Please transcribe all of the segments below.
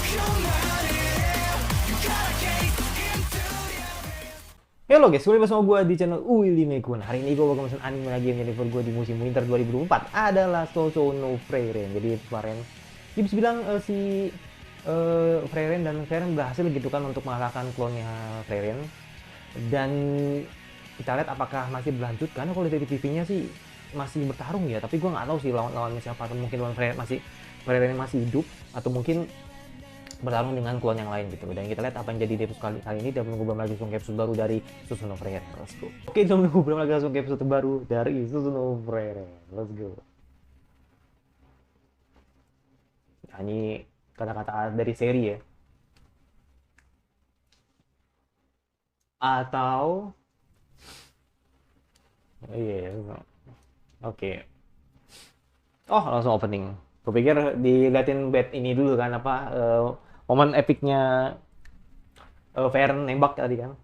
Halo guys, kembali bersama gue di channel Willy Mekun. Hari ini gue bakal mesen anime lagi yang jadi favorit gue di musim winter 2024 adalah Sousou no Frieren. Jadi kemarin dia bisa bilang si Frieren dan Frieren berhasil gitu kan untuk mengalahkan klonnya Frieren. Dan kita lihat apakah masih berlanjut, karena kalau dari TV-nya sih masih bertarung ya, tapi gue nggak tahu sih lawannya siapa, atau mungkin lawan Frieren masih hidup, atau mungkin bertarung dengan klon yang lain gitu. Dan kita lihat apa yang jadi di episode kali ini, dan menunggu belum lagi langsung ke episode baru dari Susuno Frieren. Let's go. Oke, jangan menunggu belum lagi langsung ke episode baru dari Susuno Frieren. Let's go. Nah, ini kata-kata dari seri ya, atau iya, yeah. Oke. Oh, langsung opening. Gue pikir diliatin bed ini dulu kan, apa momen epicnya Feren nembak tadi kan.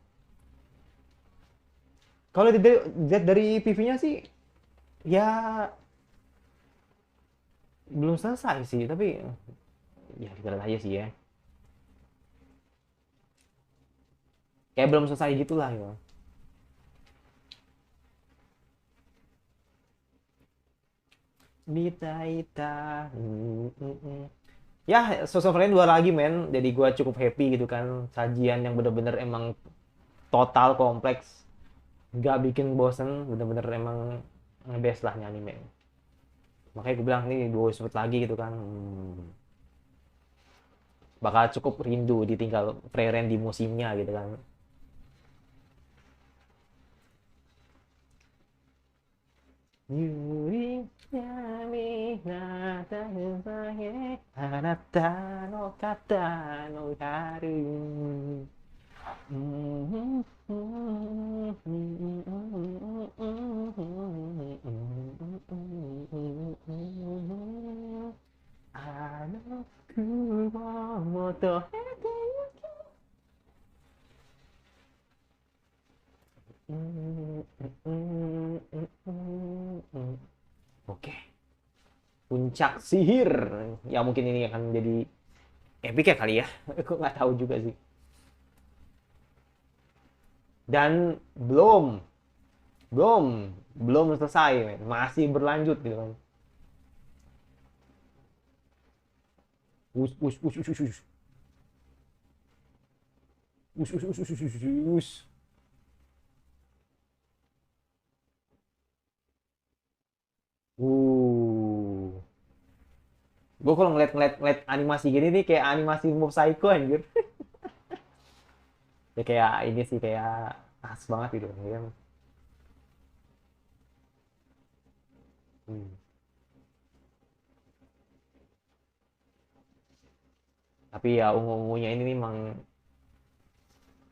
Kalau dilihat dari PV-nya sih ya belum selesai sih, tapi ya kita lihat aja sih ya. Kayak belum selesai gitulah ya. Bita Ita. Ya, sosok Friend dua lagi men. Jadi gua cukup happy gitu kan. Sajian yang bener-bener emang total kompleks. Gak bikin bosen. Bener-bener emang ngebest lah nih anime. Makanya gue bilang nih dua episode lagi gitu kan. Bakal cukup rindu ditinggal Frieren di musimnya gitu kan. Yuri yami nata yusaye anata no kata no haru. Oke, puncak sihir. Ya mungkin ini akan jadi epic ya kali ya. Aku nggak tahu juga sih. Dan belum, belum selesai, men. Masih berlanjut gitu kan. Us, us, us, us, us, us. Us, us, us, us, us, us, us. Uh. Gue kalau ngeliat animasi gini nih kayak animasi Mob Psycho anjir. Ya kayak ini sih kayak khas banget gitu ya kan. Hmm. Tapi ya ungu-ungunya ini memang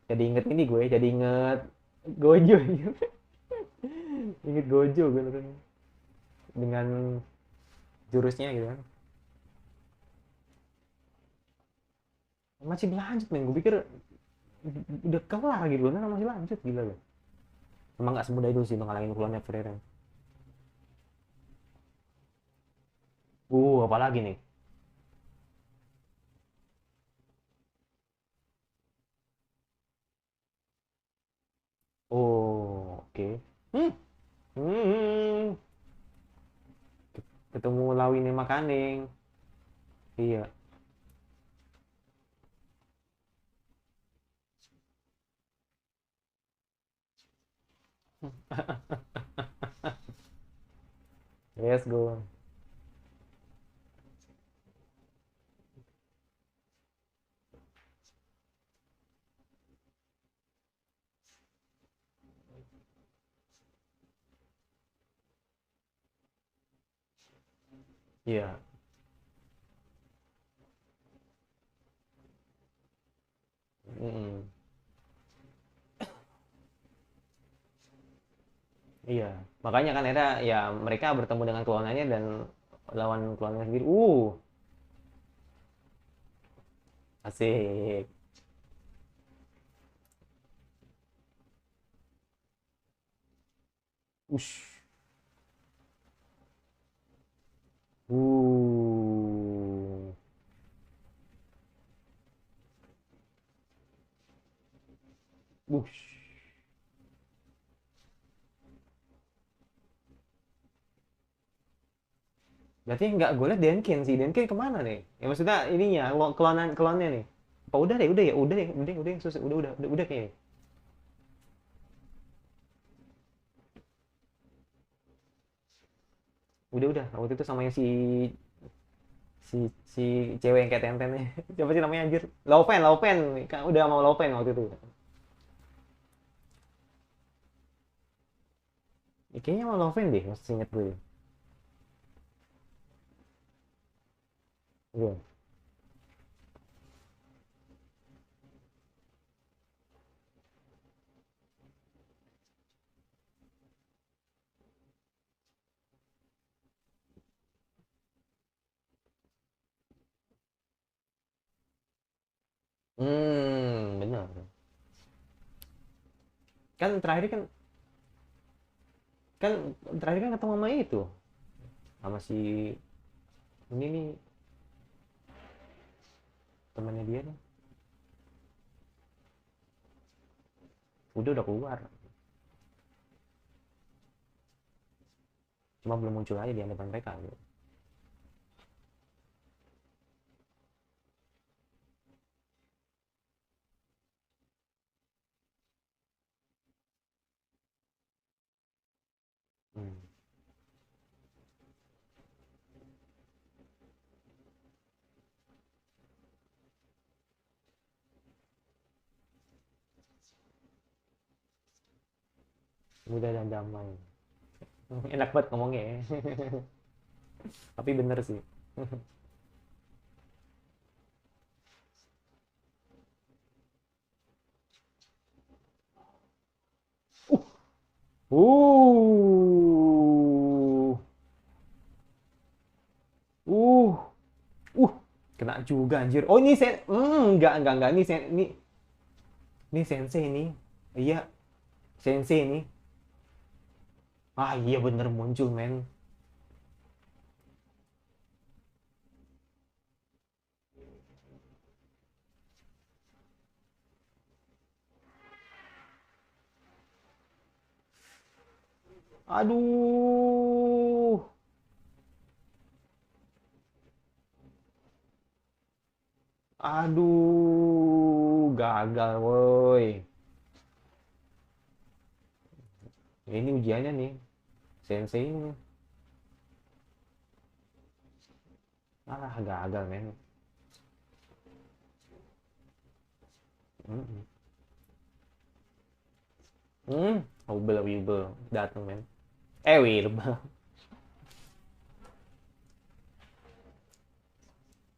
jadi inget ini gue, jadi inget Gojo. Inget Gojo beneran dengan jurusnya gitu kan. Masih berlanjut men, gue pikir udah kelar gitu kan, masih lanjut gila loh. Emang nggak semudah itu sih mengalahkan klonnya Frieren. Apalagi nih. Oh, oke. Okay. Hmm. Hmm. Ketemu Lawine Makaning. Iya. Let's go. Iya. Mm-mm. Iya. Makanya kan era ya mereka bertemu dengan klonannya dan lawan klonnya sendiri. Asik. Ush. Uh. Bush. Berarti nggak gue liat Denkin sih. Denkin kemana nih? Ya maksudnya ininya, klonnya nih. Apa udah deh, udah ya, udah yang susah, udah kayaknya. Udah. Waktu itu sama yang si si cewek yang kayak Tenten. Siapa sih namanya anjir? Laupen. Kan udah mau Laupen waktu itu. Ya, kayaknya mau Laupen deh, masih inget gue. Iya. Benar. Kan terakhir kan kan terakhir kan ketemu sama itu, sama si ini nih, temannya dia nih. Udah keluar. Cuma belum muncul aja di hadapan mereka gitu. Hmm. Mudah dan damai. Enak banget ngomongnya ya. Tapi bener sih. Uh. Uh. Uh. Kena juga anjir. Oh, ini enggak ini ini sensei nih. Iya, sensei nih. Ah, iya bener muncul, men. Aduh. Aduh, gagal, woi. Ini ujiannya nih, sensei ini. Ah, gagal, men. Hmm. Hmm. Wibel datang, men. Wibel.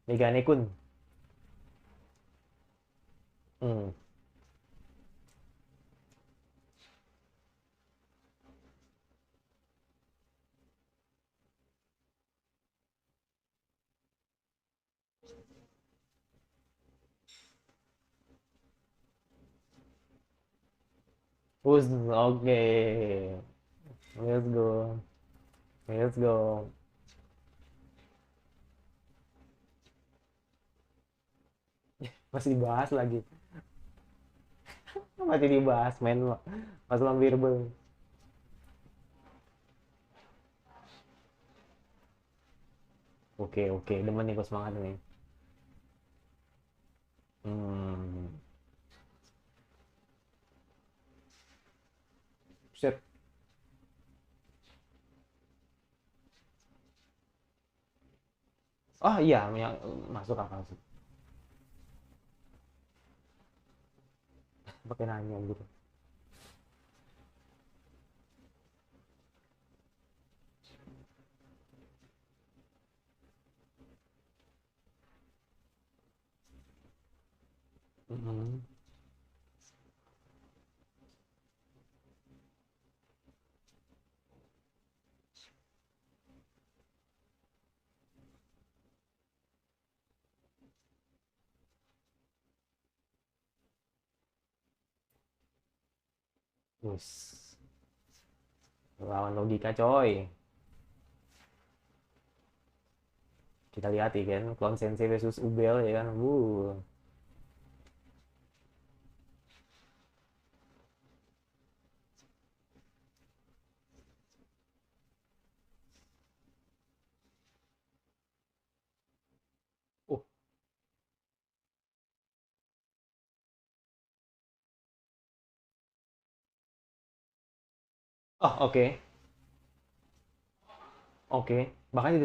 Megane Kun. Hmm. Oke. Let's go. Let's go. Masih dibahas lagi. Masih dibahas, men. Masalah Birbel. Oke. Demen nih gue semangat nih. Hmm. Set. Oh iya, masuk akal sih. Pakai nanya gitu. Mm-mm. Wus. Lawan logika, coy. Kita lihat ya kan, Clone Sensei versus Ubel ya kan. Oh, oke. Oke. Makanya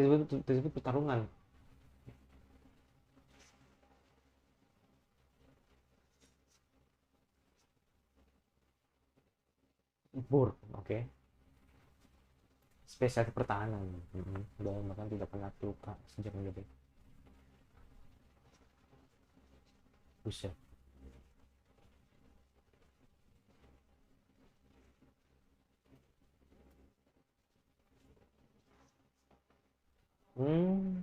disebut pertarungan. Bur. Oke. Spesial pertahanan. Dan bahkan tidak pernah terluka sejak menjadi. Buset. Hmm.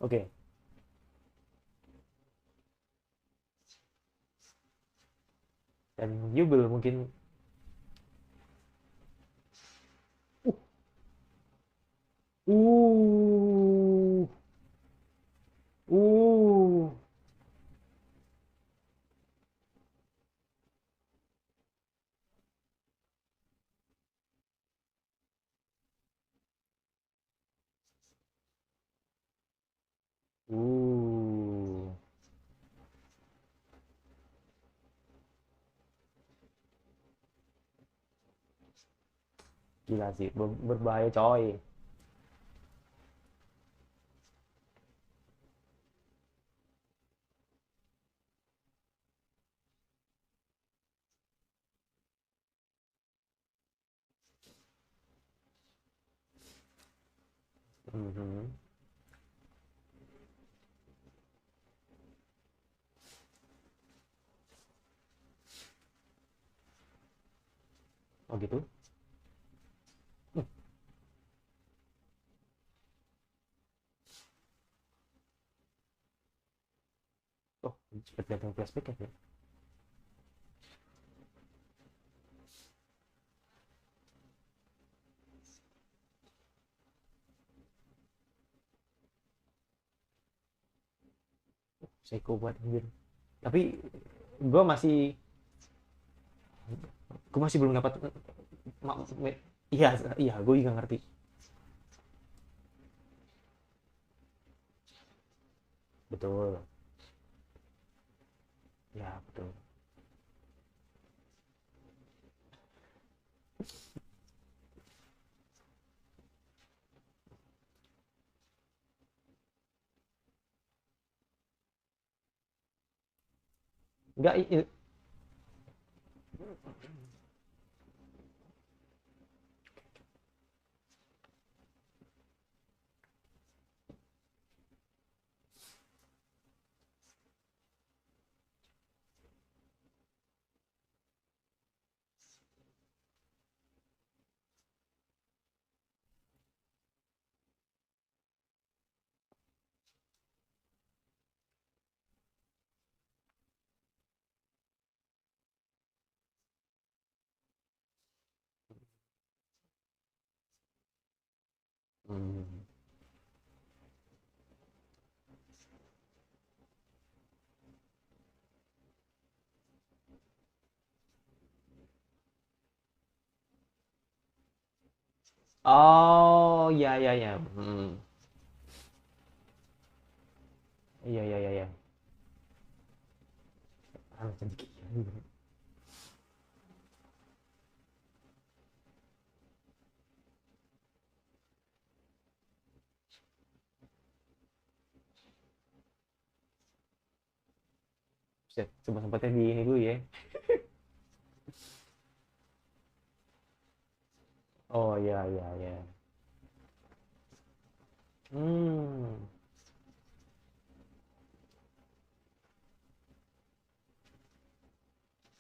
Oke. Dan Yubel mungkin. Uh. Uh. Uh. Uh. Gila sih, berbahaya coy. Mhm. Oh gitu? Hmm. Oh, cepet datang flashback ya. Psycho buat anjir. Tapi gue masih gue masih belum dapat. Iya, iya, gue juga ngerti. Betul. Ya, betul. Enggak, hmm. Oh, iya, iya, iya. Hmm. Iya, iya, iya, iya. Ah, sedikit. Set, sempat-sempatnya di ini dulu ya. Oh, iya, iya, iya. Hmm.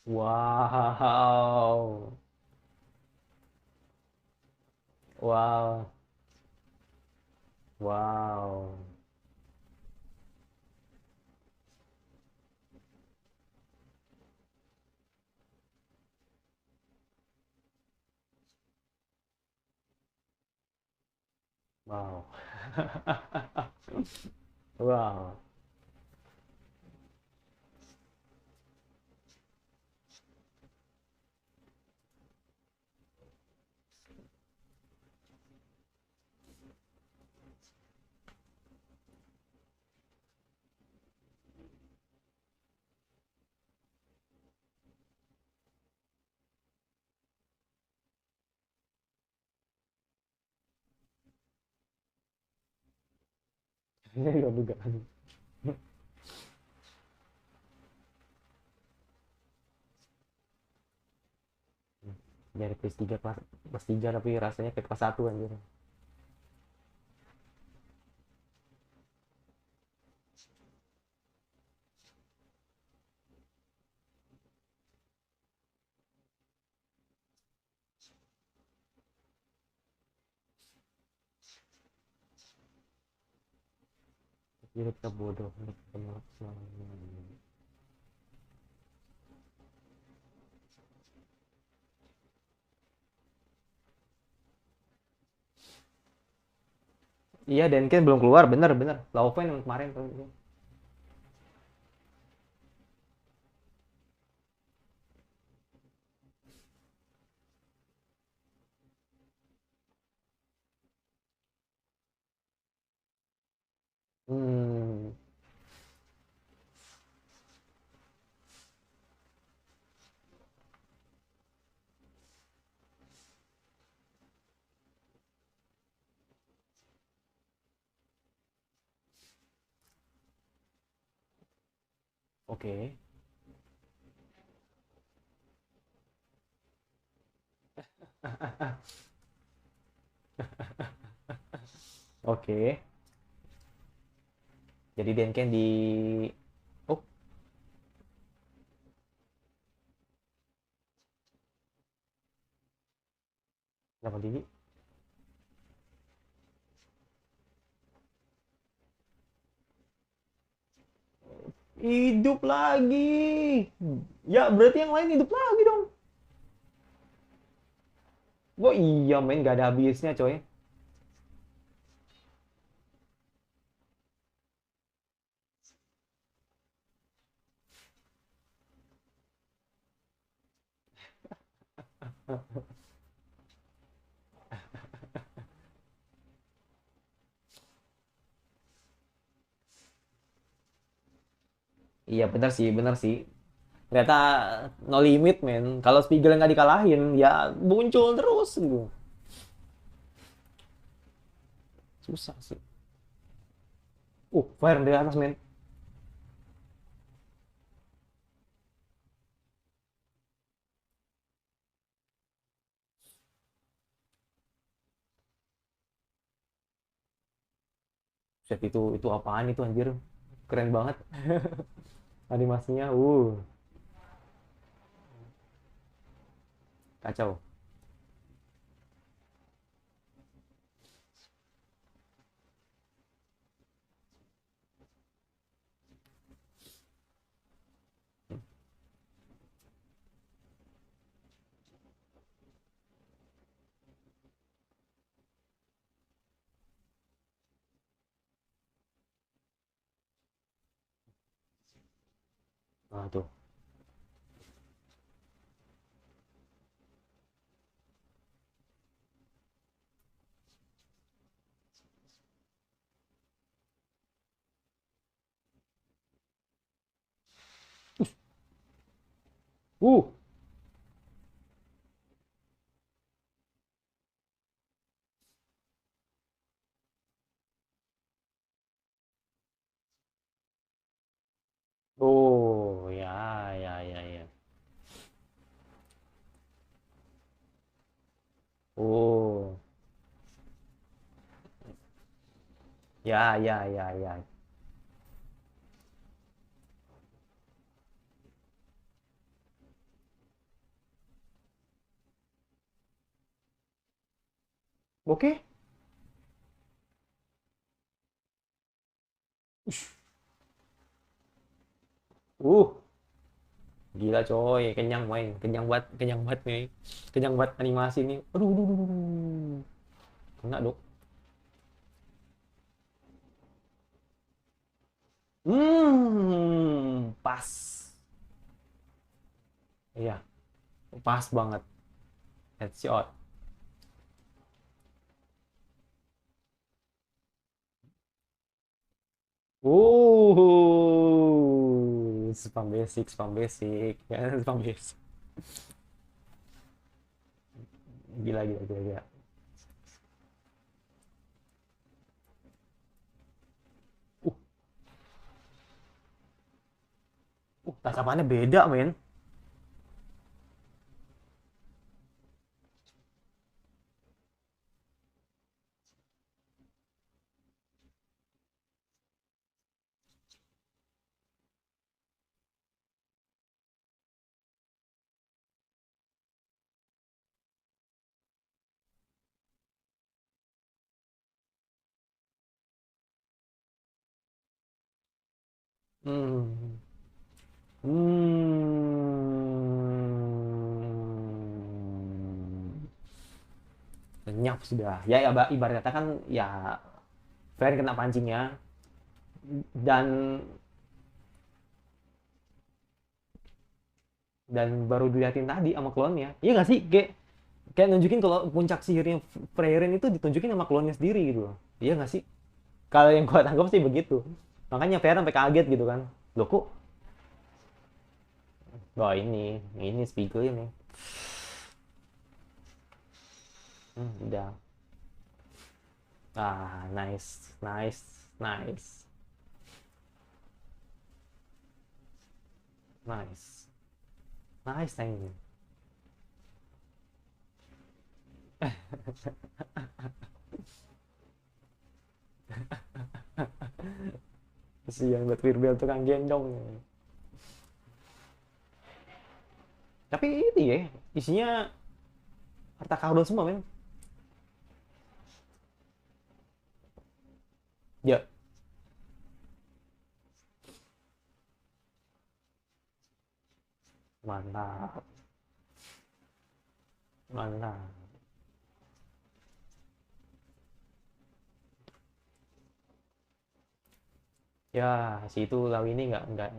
Wow. Wow. Wow. Wow. Wow. Ini luar dugaan. Dari PS3 kelas 3 tapi rasanya kayak kelas 1 anjir. Jadi kita bodoh. Iya, Denken belum keluar, bener-bener. Laufen yang kemarin tuh. Hmm, oke. Oke. Jadi Denken di oh, 8 tinggi. Hidup lagi. Ya, berarti yang lain hidup lagi dong. Wah, iya main gak ada habisnya, coy. Iya, bener sih. Ternyata no limit, men. Kalau Spiegel nggak dikalahin, ya muncul terus gitu. Susah sih. Fire dari atas, men. Set itu apaan itu anjir? Keren banget animasinya. Kacau. Nah, tuh. Uh. Oh, ya, ya, ya, ya. Oh, ya, ya, ya, ya. Oke. Uh, gila coy, kenyang main, kenyang banget nih, kenyang banget animasi nih. Aduh, aduh, aduh, aduh. Kena dok. Pas. Iya, pas banget. Headshot. Spam basic, spam basic. Ya, spam basic. Gila, gila, gila, gila. Uh, tacapannya beda, men. Hmm. Hmm. Lenyap sudah. Ya, ya, ibarat kata kan ya Feren kena pancingnya dan baru diliatin tadi sama klonnya. Iya nggak sih? Kayak nunjukin kalau puncak sihirnya Freyren itu ditunjukin sama klonnya sendiri gitu loh. Iya nggak sih? Kalau yang gua tangkap sih begitu. Makanya Freyren sampai kaget gitu kan. Loh kok? Wah ini Spiegel ini. Udah. Ah, nice, nice, nice, nice, nice, thank you. Si yang buat Wirbel tukang gendong. Tapi itu ya, isinya harta karun semua men. Ya, mantap, mantap. Ya, si itu law ini nggak.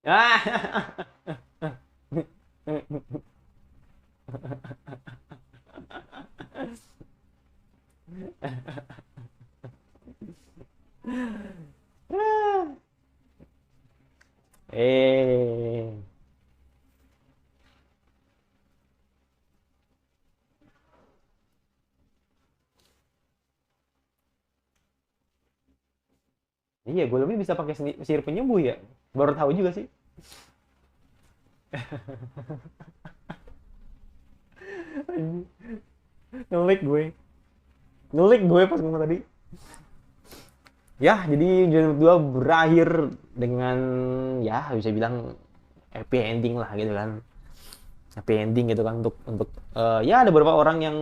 Ah, eh, iya, gue lebih bisa pakai sihir penyembuh ya. Baru tahu juga sih. Ngelik gue, ngelik gue pas ngomong tadi. Ya, jadi Jurassic 2 berakhir dengan ya bisa bilang happy ending lah gitu kan. Happy ending gitu kan untuk ya ada beberapa orang yang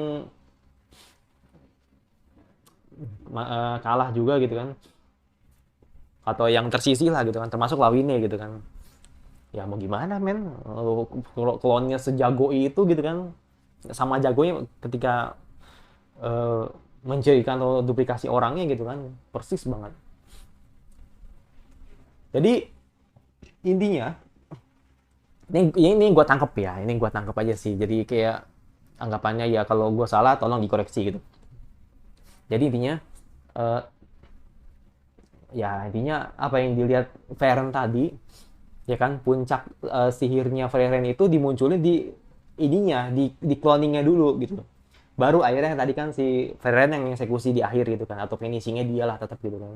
kalah juga gitu kan atau yang tersisih lah gitu kan termasuk Lawine gitu kan. Ya mau gimana men, kalau klonnya sejago itu gitu kan sama jagonya ketika uh, mencirikan atau duplikasi orangnya gitu kan persis banget. Jadi intinya ini gue tangkep ya, ini gue tangkep aja sih. Jadi kayak anggapannya ya kalau gue salah tolong dikoreksi gitu. Jadi intinya uh, ya intinya apa yang dilihat Feren tadi ya kan puncak sihirnya Freyren itu dimunculin di ininya di cloningnya dulu gitu baru akhirnya tadi kan si Freyren yang eksekusi di akhir gitu kan atau finishingnya dia lah tetap gitu kan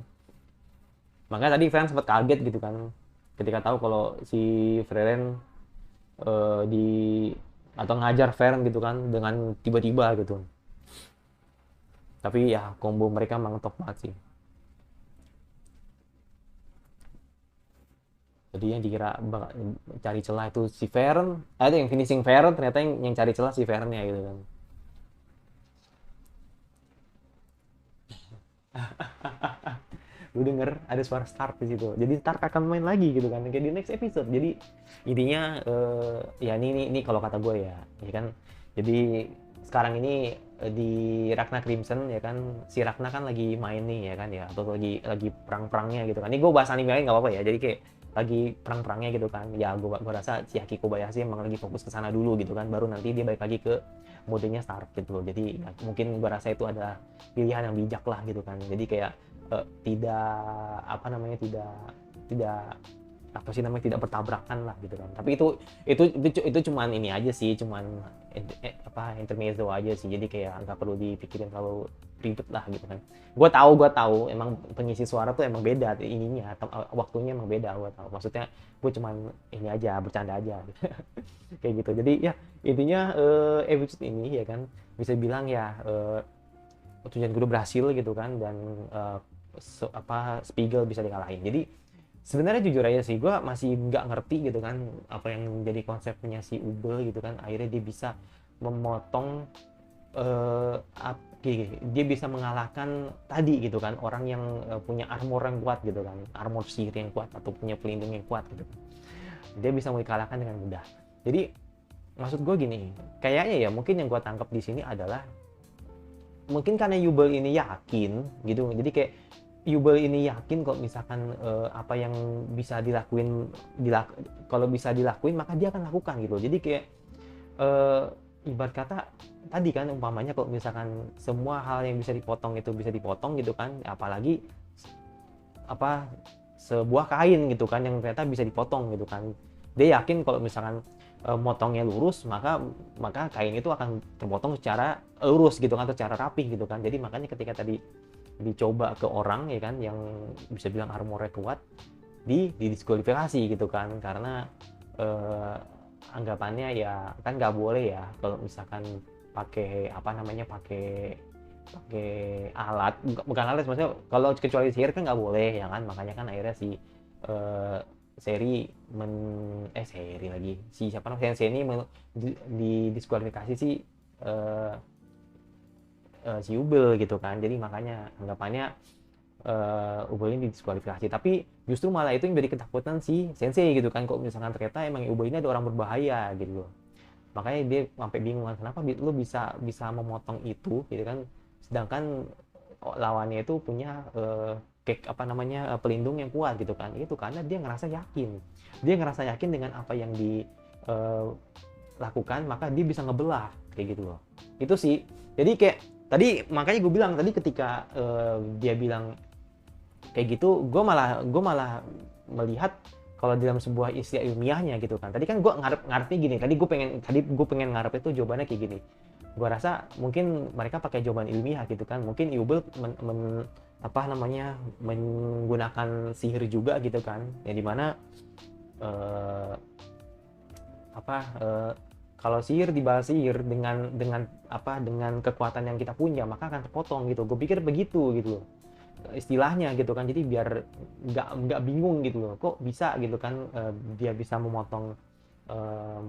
makanya tadi fans sempat kaget gitu kan ketika tahu kalau si Freyren di atau ngajar Fern gitu kan dengan tiba-tiba gitu tapi ya combo mereka emang top banget sih. Jadi yang dikira cari celah itu si Feren, ada yang finishing Feren, ternyata yang cari celah si Feren ya gitu kan. Lu denger ada suara Stark di situ. Jadi Stark akan main lagi gitu kan, kayak di next episode. Jadi intinya ya ini kalau kata gue ya, ya kan. Jadi sekarang ini di Ragnar Crimson ya kan, si Ragnar kan lagi main nih ya kan ya, atau lagi perang-perangnya gitu kan. Ini gue bahas anime lain nggak apa-apa ya, jadi kayak lagi perang-perangnya gitu kan. Ya gue rasa si Haki Kobayashi emang lagi fokus ke sana dulu gitu kan, baru nanti dia balik lagi ke modenya Stark gitu loh. Jadi ya, mungkin gue rasa itu ada pilihan yang bijak lah gitu kan. Jadi kayak tidak apa namanya, tidak apa sih namanya, tidak bertabrakan lah gitu kan. Tapi itu cuman ini aja sih, cuman apa, intermezzo aja sih. Jadi kayak nggak perlu dipikirin terlalu ribet lah gitu kan. Gue tahu emang pengisi suara tuh emang beda ininya, waktunya emang beda. Gue tahu, maksudnya gue cuman ini aja, bercanda aja kayak gitu. Jadi ya intinya episode ini ya kan bisa bilang ya tujuan gue berhasil gitu kan, dan Spiegel bisa dikalahin. Jadi sebenarnya jujur aja sih, gue masih nggak ngerti gitu kan apa yang menjadi konsepnya si Ubel gitu kan. Akhirnya dia bisa memotong dia bisa mengalahkan tadi gitu kan orang yang punya armor yang kuat gitu kan, armor sihir yang kuat atau punya pelindung yang kuat gitu kan. Dia bisa dikalahkan dengan mudah. Jadi maksud gue gini, kayaknya ya mungkin yang gue tangkap di sini adalah mungkin karena Yubel ini yakin gitu. Jadi kayak Yubel ini yakin kalau misalkan apa yang bisa kalau bisa dilakuin maka dia akan lakukan gitu. Jadi kayak ibarat kata tadi kan umpamanya kalau misalkan semua hal yang bisa dipotong itu bisa dipotong gitu kan, apalagi apa sebuah kain gitu kan yang ternyata bisa dipotong gitu kan. Dia yakin kalau misalkan motongnya lurus maka kain itu akan terpotong secara lurus gitu kan, secara rapih gitu kan. Jadi makanya ketika tadi dicoba ke orang ya kan yang bisa bilang armornya kuat, didiskualifikasi gitu kan, karena anggapannya ya kan nggak boleh ya kalau misalkan pakai apa namanya, pakai alat, bukan alat maksudnya, kalau kecuali sihir kan nggak boleh ya kan. Makanya kan akhirnya si seri lagi si siapa namanya Sensei ini didiskualifikasi si si Ubel gitu kan. Jadi makanya anggapannya Ubel ini didiskualifikasi, tapi justru malah itu yang jadi ketakutan si Sensei gitu kan, kok misalkan ternyata emang Ubel ini ada orang berbahaya gitu loh. Makanya dia sampai bingung kan, kenapa lu bisa memotong itu gitu kan, sedangkan lawannya itu punya pelindung yang kuat gitu kan. Itu karena dia ngerasa yakin dengan apa yang dilakukan, maka dia bisa ngebelah kayak gitu loh. Itu sih. Jadi kayak tadi makanya gue bilang tadi ketika dia bilang kayak gitu, gue malah melihat kalau dalam sebuah istilah ilmiahnya gitu kan. Tadi kan gue ngarepnya gini, tadi gue pengen ngarep itu jawabannya kayak gini. Gue rasa mungkin mereka pakai jawaban ilmiah gitu kan. Mungkin Yubel menggunakan sihir juga gitu kan. Yang dimana kalau sihir dibalas sihir dengan kekuatan yang kita punya, maka akan terpotong gitu. Gue pikir begitu gitu loh istilahnya gitu kan. Jadi biar nggak bingung gitu loh, kok bisa gitu kan dia bisa memotong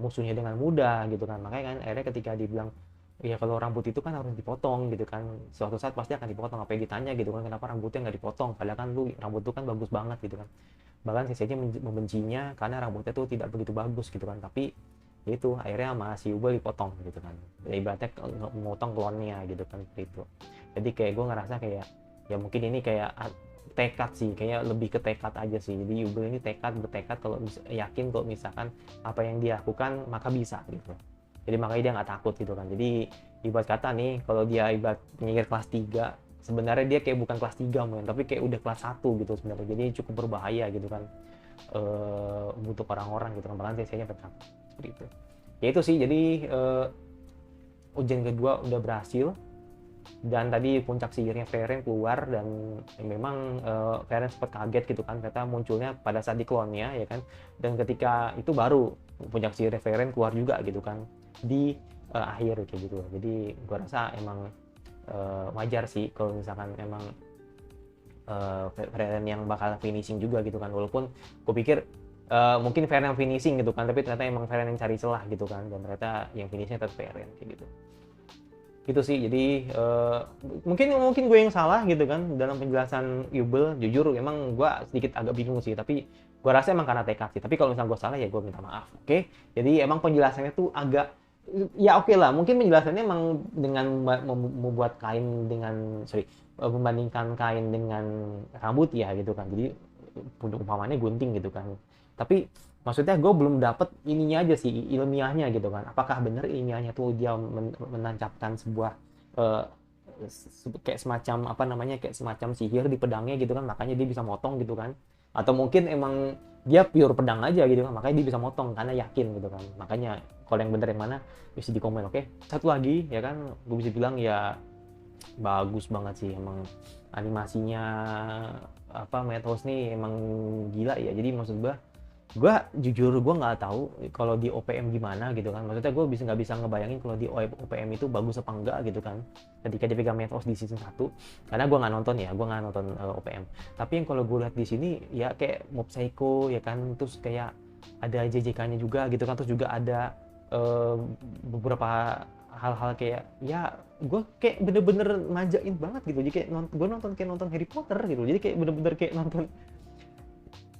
musuhnya dengan mudah gitu kan. Makanya kan akhirnya ketika dibilang ya kalau rambut itu kan harus dipotong gitu kan, suatu saat pasti akan dipotong. Apa yang ditanya gitu kan, kenapa rambutnya nggak dipotong, padahal kan rambut itu kan bagus banget gitu kan. Bahkan Sensei membencinya karena rambutnya tuh tidak begitu bagus gitu kan. Tapi itu akhirnya sama si Ubel dipotong gitu kan, ya, ibaratnya memotong klonnya gitu kan gitu. Jadi kayak gue ngerasa kayak ya mungkin ini kayak tekad sih, kayak lebih ke tekad aja sih. Jadi Ubel ini bertekad kalau yakin kalau misalkan apa yang dia lakukan maka bisa gitu. Jadi makanya dia nggak takut gitu kan. Jadi ibarat kata nih, kalau dia ibarat penyihir kelas 3, sebenarnya dia kayak bukan kelas 3 men, tapi kayak udah kelas 1 gitu sebenarnya. Jadi cukup berbahaya gitu kan untuk orang-orang gitu kan. Bahkan Sensei-nya berkata seperti itu. Ya itu sih, jadi ujian kedua udah berhasil. Dan tadi puncak sihirnya Frieren keluar, dan memang Frieren sempat kaget gitu kan, ternyata munculnya pada saat di klonnya ya kan. Dan ketika itu baru puncak sihirnya Frieren keluar juga gitu kan di akhir kayak gitu. Jadi gua rasa emang wajar sih kalau misalkan emang Frieren yang bakal finishing juga gitu kan. Walaupun gue pikir mungkin Frieren yang finishing gitu kan, tapi ternyata emang Frieren yang cari celah gitu kan, dan ternyata yang finishnya tetap Frieren kayak gitu. Gitu sih. Jadi mungkin gue yang salah gitu kan dalam penjelasan Yubel. Jujur emang gue sedikit agak bingung sih, tapi gue rasa emang karena tekad sih. Tapi kalau misalnya gue salah ya gue minta maaf, oke? Jadi emang penjelasannya tuh agak Ya oke lah, mungkin penjelasannya emang dengan membuat kain dengan, sorry, membandingkan kain dengan rambut ya gitu kan. Jadi untuk umpamanya gunting gitu kan. Tapi maksudnya gue belum dapet ininya aja sih, ilmiahnya gitu kan. Apakah benar ilmiahnya tuh dia menancapkan sebuah eh, kayak semacam apa namanya, kayak semacam sihir di pedangnya gitu kan, makanya dia bisa motong gitu kan. Atau mungkin emang dia pure pedang aja gitu kan, makanya dia bisa motong karena yakin gitu kan. Makanya kalau yang bener yang mana bisa di komen. Oke, satu lagi ya kan, gue bisa bilang ya bagus banget sih emang animasinya. Apa, Madhouse nih emang gila ya. Jadi maksud gue jujur gue nggak tahu kalau di OPM gimana gitu kan. Maksudnya gue bisa nggak bisa ngebayangin kalau di OPM itu bagus apa enggak gitu kan ketika dia pegang Madhouse di season 1, karena gue nggak nonton ya, gue nggak nonton OPM. Tapi yang kalau gue lihat di sini ya kayak Mob Psycho ya kan, terus kayak ada JJK-nya juga gitu kan, terus juga ada eh, beberapa hal-hal kayak ya gue kayak bener-bener manjain banget gitu. Jadi kayak gue nonton kayak nonton Harry Potter gitu, jadi kayak bener-bener kayak nonton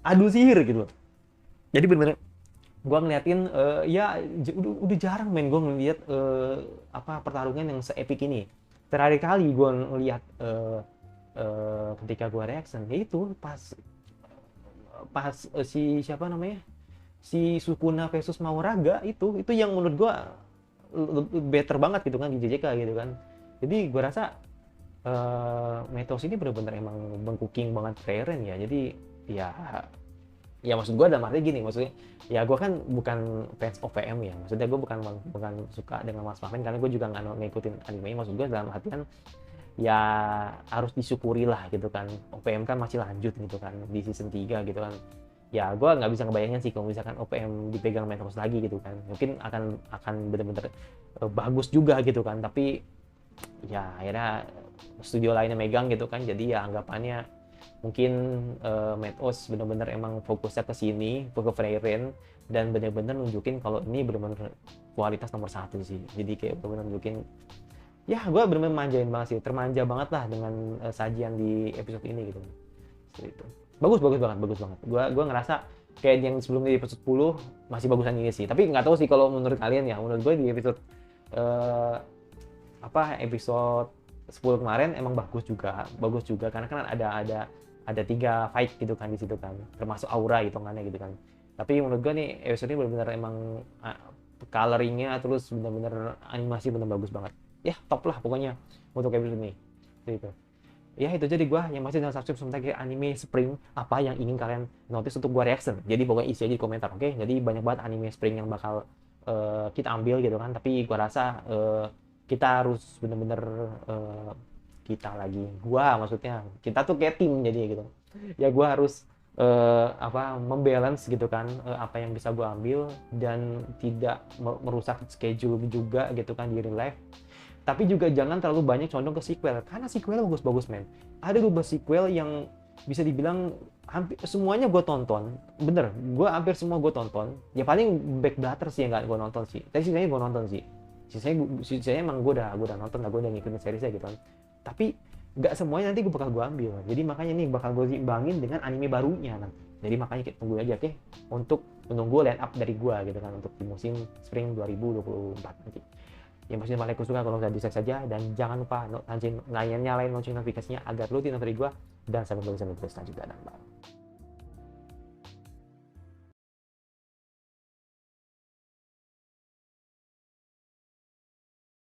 adu sihir gitu loh. Jadi bener-bener gue ngeliatin ya udah jarang main gue ngeliat apa pertarungan yang seepik ini. Terakhir kali gue ngeliat ketika gue reaction yaitu pas pas si siapa namanya, si Sukuna versus Mauraga. Itu yang menurut gue better banget gitu kan di JJK gitu kan. Jadi gue rasa Metos ini bener-bener emang mengcooking banget Frieren ya. Jadi ya, ya maksud gue dalam arti gini, maksudnya ya gue kan bukan fans OVM ya, maksudnya gue bukan bukan suka dengan Mas Maven karena gue juga nggak ngikutin anime. Maksud gue dalam artian ya harus disyukuri lah gitu kan, OPM kan masih lanjut gitu kan di season 3 gitu kan. Ya gue nggak bisa ngebayangin sih kalau misalkan OPM dipegang Madhouse lagi gitu kan, mungkin akan bener-bener bagus juga gitu kan. Tapi ya akhirnya studio lainnya megang gitu kan, jadi ya anggapannya mungkin Madhouse bener-bener emang fokusnya ke sini, ke Frieren, dan bener-bener nunjukin kalau ini bener-bener kualitas nomor 1 sih. Jadi kayak bener-bener nunjukin, ya gue bener-bener manjain banget sih, termanja banget lah dengan sajian di episode ini gitu. Seperti itu. Bagus banget. Gue ngerasa kayak yang sebelumnya di episode 10 masih bagusan ini sih. Tapi nggak tahu sih kalau menurut kalian ya. Menurut gue di episode eh, episode 10 kemarin emang bagus juga karena kan ada 3 fight gitu kan di situ kan, termasuk aura hitungannya gitu kan. Tapi menurut gue nih episode ini benar-benar emang coloringnya terus benar-benar animasi benar bagus banget ya, top lah pokoknya untuk episode ini gitu. Ya itu jadi gue yang masih jangan subscribe sebentar kayak anime Spring apa yang ingin kalian notice untuk gue reaction. Jadi pokoknya isi aja di komentar, oke? Jadi banyak banget anime Spring yang bakal kita ambil gitu kan. Tapi gue rasa kita harus bener-bener uh, kita lagi gua maksudnya kita tuh kayak tim jadi gitu ya. Gua harus apa membalance gitu kan, apa yang bisa gua ambil dan tidak merusak schedule juga gitu kan di real life. Tapi juga jangan terlalu banyak condong ke sequel karena sequel bagus-bagus men. Ada beberapa sequel yang bisa dibilang hampir semuanya gue tonton, bener, gue hampir semua gue tonton. Ya paling Back Blatter sih yang nggak gue nonton sih, tapi sisanya gue nonton sih. Sisanya emang gue udah nonton lah, gue udah ngikutin seriesnya gitu kan. Tapi nggak semuanya nanti gue bakal gue ambil, jadi makanya nih bakal gue imbangin dengan anime barunya nanti. Jadi makanya kita tunggu aja oke, untuk menunggu line up dari gue gitu kan untuk di musim Spring 2024 nanti. Yang pasti paling suka kalau bisa di-like saja, dan jangan lupa nyalain lonceng notifikasinya agar lu tidak dari gue, dan sampai berjumpa di video selanjutnya dan bye.